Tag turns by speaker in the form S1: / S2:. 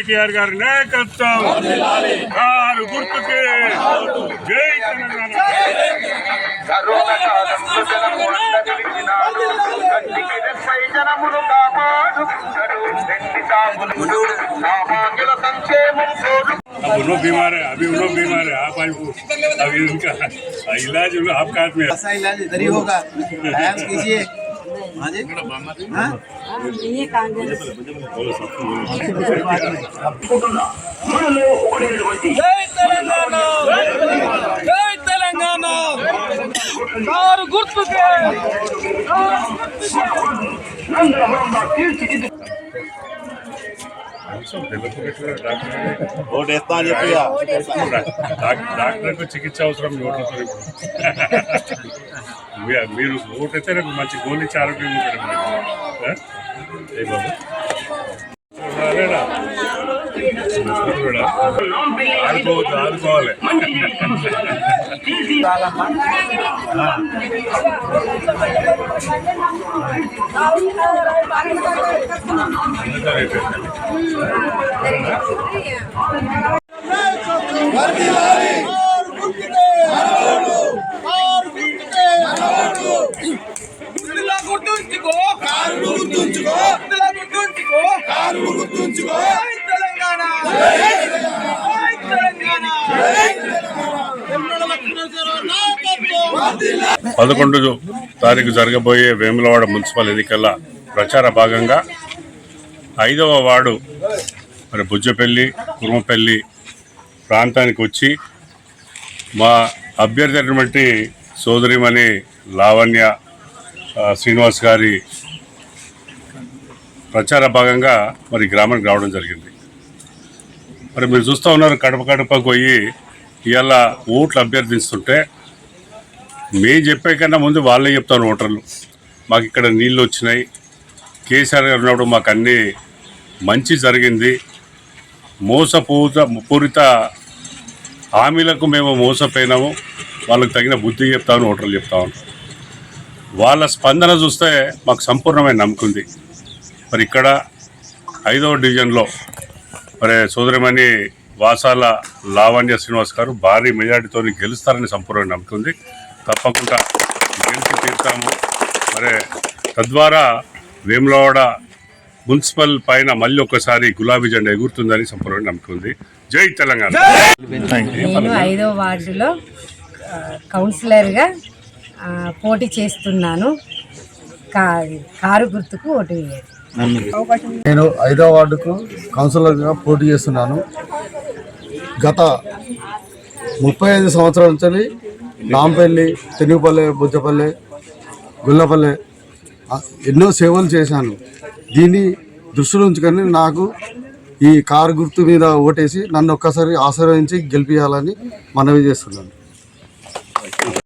S1: కేటీఆర్ గారి నాయకత్వం, కారు గుర్తుకే జై తెలంగాణ. उन्हों बीमार है, अभी उन्हों बीमार है, आप अभी उनका इलाज आपका हाथ में,
S2: ऐसा इलाज इधर ही होगा, आराम कीजिए।
S3: जय तेलंगाना, जय तेलंगाना, कारू गुर्तुके
S1: డాక్టర్కు చికిత్స అవసరం ఓట్లతో. మీరు ఓటు అయితే నాకు మంచి గోల్ ఇచ్చి ఆరోగ్యం ఉంటాడు బాబు. ఆడుకోవద్దు, ఆడుకోవాలి. పదకొండు తారీఖు జరగబోయే వేములవాడ మున్సిపల్ ఎన్నికల ప్రచార భాగంగా 5వ వార్డు మరి బుజ్జపల్లి కుర్మపల్లి ప్రాంతానికి వచ్చి మా అభ్యర్థి అయినటువంటి సోదరిమణి లావణ్య శ్రీనివాస్ గారి ప్రచార భాగంగా మరి గ్రామానికి రావడం జరిగింది. మరి మీరు చూస్తూ ఉన్నారు, కడప కడపకు పోయి ఇవాళ ఓట్లు అభ్యర్థిస్తుంటే మేము చెప్పే కన్నా ముందు వాళ్ళే చెప్తాను ఓటర్లు. మాకు ఇక్కడ నీళ్ళు వచ్చినాయి, కేసీఆర్ గారు ఉన్నప్పుడు మాకు అన్నీ మంచి జరిగింది, పూరిత హామీలకు మేము మోసపోయినాము, వాళ్ళకి తగిన బుద్ధి చెప్తామని ఓటర్లు చెప్తా ఉంటారు. వాళ్ళ స్పందన చూస్తే మాకు సంపూర్ణమైన నమ్మకం ఉంది. మరి ఇక్కడ 5వ డివిజన్లో మరి సోదరిమణి వాసాల లావణ్య శ్రీనివాస్ గారు భారీ మెజార్టీతో గెలుస్తారని సంపూర్ణ నమ్మకం ఉంది. తప్పకుండా గెలిచి తీరుతాము. మరి తద్వారా వేములవాడ మున్సిపల్ పైన మళ్ళీ ఒకసారి గులాబీ జెండా ఎగురుతుందని సంపూర్ణ నమ్మకం ఉంది. జై తెలంగాణ.
S4: నేను 5వ వార్డులో కౌన్సిలర్గా పోటీ చేస్తున్నాను. కారు గుర్తుకు ఓటు వేయాలి.
S5: నేను 5వ వార్డుకు కౌన్సిలర్గా పోటీ చేస్తున్నాను. గత 35 సంవత్సరాల నుంచి నాంపల్లి, తెనుగుపల్లె, బుజ్జపల్లె, గుల్లపల్లె ఎన్నో సేవలు చేశాను. దీన్ని దృష్టిలో ఉంచుకొని నాకు ఈ కారు గుర్తు మీద ఓటేసి నన్ను ఒక్కసారి ఆశీర్వదించి గెలిపించాలని మనవి చేస్తున్నాను.